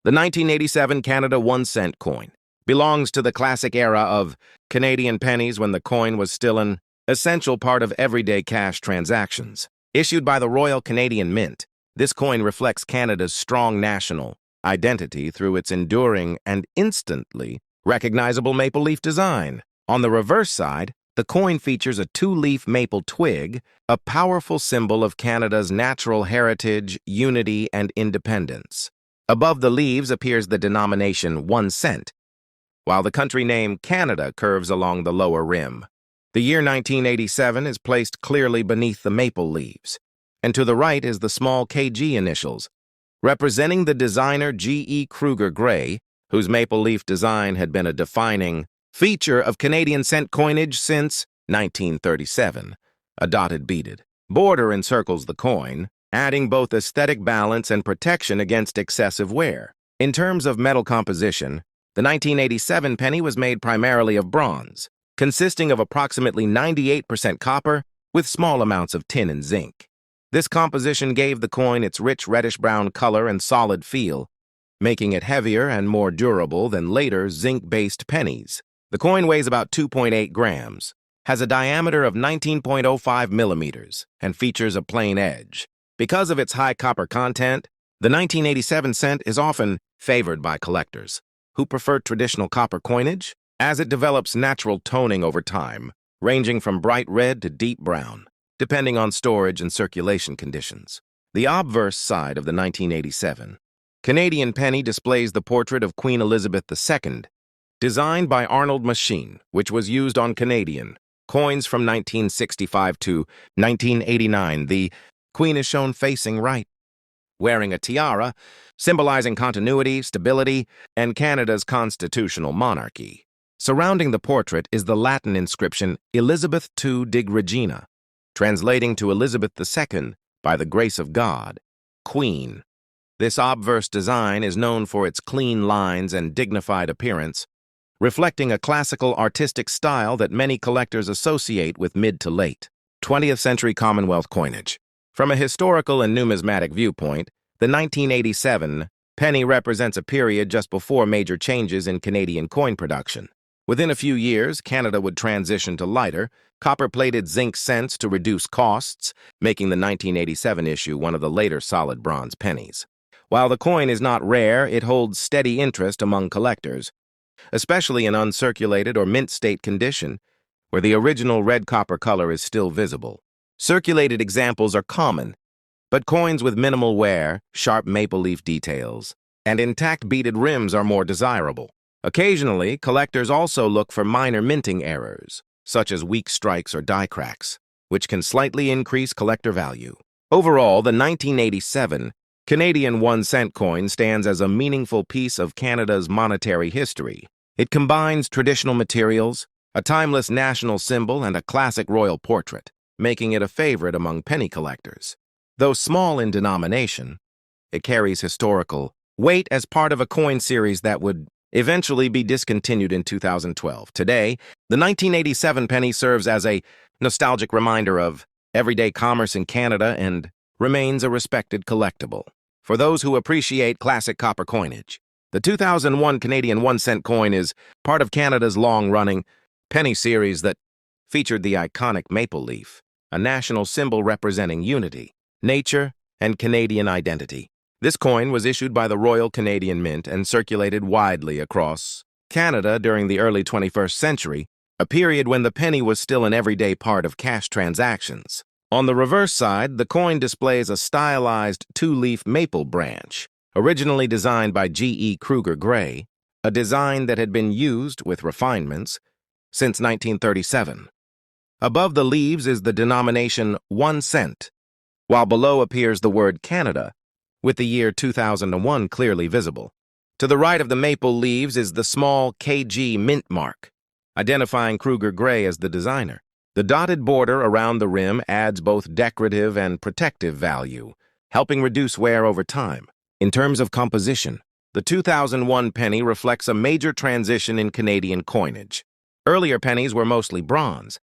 The 1987 Canada 1-cent coin belongs to the classic era of Canadian pennies when the coin was still an essential part of everyday cash transactions. Issued by the Royal Canadian Mint, this coin reflects Canada's strong national identity through its enduring and instantly recognizable maple leaf design. On the reverse side, the coin features a two-leaf maple twig, a powerful symbol of Canada's natural heritage, unity, and independence. Above the leaves appears the denomination 1 cent, while the country name Canada curves along the lower rim. The year 1987 is placed clearly beneath the maple leaves, and to the right is the small KG initials, representing the designer G.E. Kruger Gray, whose maple leaf design had been a defining feature of Canadian cent coinage since 1937. A dotted beaded border encircles the coin, adding both aesthetic balance and protection against excessive wear. In terms of metal composition, the 1987 penny was made primarily of bronze, consisting of approximately 98% copper with small amounts of tin and zinc. This composition gave the coin its rich reddish-brown color and solid feel, making it heavier and more durable than later zinc-based pennies. The coin weighs about 2.8 grams, has a diameter of 19.05 millimeters, and features a plain edge. Because of its high copper content, the 1987 cent is often favored by collectors who prefer traditional copper coinage, as it develops natural toning over time, ranging from bright red to deep brown, depending on storage and circulation conditions. The obverse side of the 1987 Canadian penny displays the portrait of Queen Elizabeth II, designed by Arnold Machine, which was used on Canadian coins from 1965 to 1989. The Queen is shown facing right, wearing a tiara, symbolizing continuity, stability, and Canada's constitutional monarchy. Surrounding the portrait is the Latin inscription Elizabeth II dig Regina, translating to Elizabeth II, by the grace of God, Queen. This obverse design is known for its clean lines and dignified appearance, reflecting a classical artistic style that many collectors associate with mid to late 20th century Commonwealth coinage. From a historical and numismatic viewpoint, the 1987 penny represents a period just before major changes in Canadian coin production. Within a few years, Canada would transition to lighter, copper-plated zinc cents to reduce costs, making the 1987 issue one of the later solid bronze pennies. While the coin is not rare, it holds steady interest among collectors, especially in uncirculated or mint-state condition, where the original red copper color is still visible. Circulated examples are common, but coins with minimal wear, sharp maple leaf details, and intact beaded rims are more desirable. Occasionally, collectors also look for minor minting errors, such as weak strikes or die cracks, which can slightly increase collector value. Overall, the 1987 Canadian 1-cent coin stands as a meaningful piece of Canada's monetary history. It combines traditional materials, a timeless national symbol, and a classic royal portrait, making it a favorite among penny collectors. Though small in denomination, it carries historical weight as part of a coin series that would eventually be discontinued in 2012. Today, the 1987 penny serves as a nostalgic reminder of everyday commerce in Canada and remains a respected collectible. For those who appreciate classic copper coinage, the 2001 Canadian 1-cent coin is part of Canada's long-running penny series that featured the iconic maple leaf, a national symbol representing unity, nature, and Canadian identity. This coin was issued by the Royal Canadian Mint and circulated widely across Canada during the early 21st century, a period when the penny was still an everyday part of cash transactions. On the reverse side, the coin displays a stylized two-leaf maple branch, originally designed by G.E. Kruger Gray, a design that had been used with refinements since 1937. Above the leaves is the denomination 1 cent, while below appears the word Canada, with the year 2001 clearly visible. To the right of the maple leaves is the small KG mint mark, identifying Kruger Gray as the designer. The dotted border around the rim adds both decorative and protective value, helping reduce wear over time. In terms of composition, the 2001 penny reflects a major transition in Canadian coinage. Earlier pennies were mostly bronze,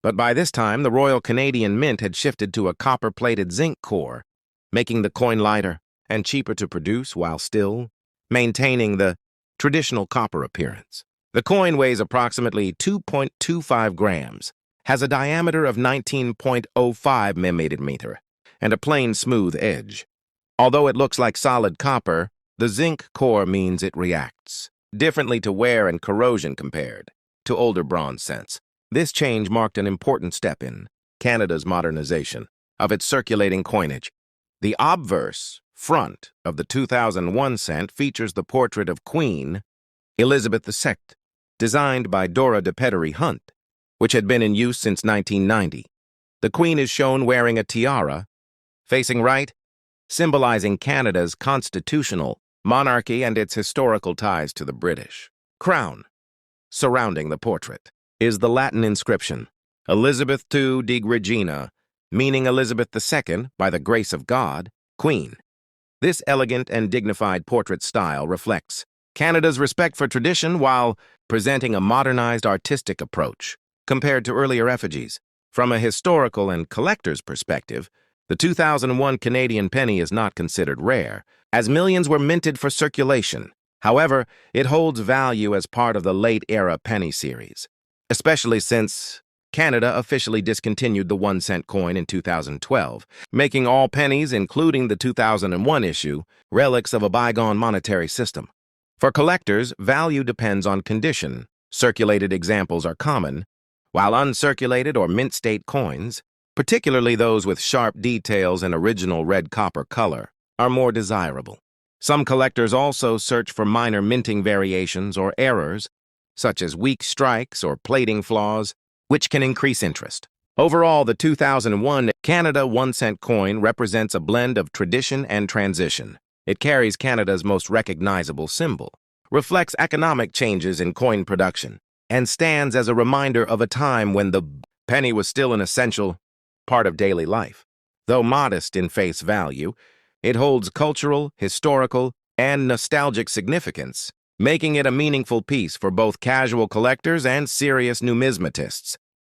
but by this time the Royal Canadian Mint had shifted to a copper-plated zinc core, making the coin lighter and cheaper to produce while still maintaining the traditional copper appearance. The coin weighs approximately 2.25 grams, has a diameter of 19.05 millimeter, and a plain smooth edge. Although it looks like solid copper, the zinc core means it reacts differently to wear and corrosion compared to older bronze cents. This change marked an important step in Canada's modernization of its circulating coinage. The obverse front of the 2001 cent features the portrait of Queen Elizabeth II, designed by Dora de Pedery Hunt, which had been in use since 1990. The Queen is shown wearing a tiara, facing right, symbolizing Canada's constitutional monarchy and its historical ties to the British. Crown, surrounding the portrait, is the Latin inscription, Elizabeth II de Regina, meaning Elizabeth II, by the grace of God, Queen. This elegant and dignified portrait style reflects Canada's respect for tradition while presenting a modernized artistic approach compared to earlier effigies. From a historical and collector's perspective, the 2001 Canadian penny is not considered rare, as millions were minted for circulation. However, it holds value as part of the late-era penny series, especially since Canada officially discontinued the 1-cent coin in 2012, making all pennies, including the 2001 issue, relics of a bygone monetary system. For collectors, value depends on condition. Circulated examples are common, while uncirculated or mint-state coins, particularly those with sharp details and original red copper color, are more desirable. Some collectors also search for minor minting variations or errors, such as weak strikes or plating flaws, which can increase interest. Overall, the 2001 Canada 1-cent coin represents a blend of tradition and transition. It carries Canada's most recognizable symbol, reflects economic changes in coin production, and stands as a reminder of a time when the penny was still an essential part of daily life. Though modest in face value, it holds cultural, historical, and nostalgic significance, making it a meaningful piece for both casual collectors and serious numismatists.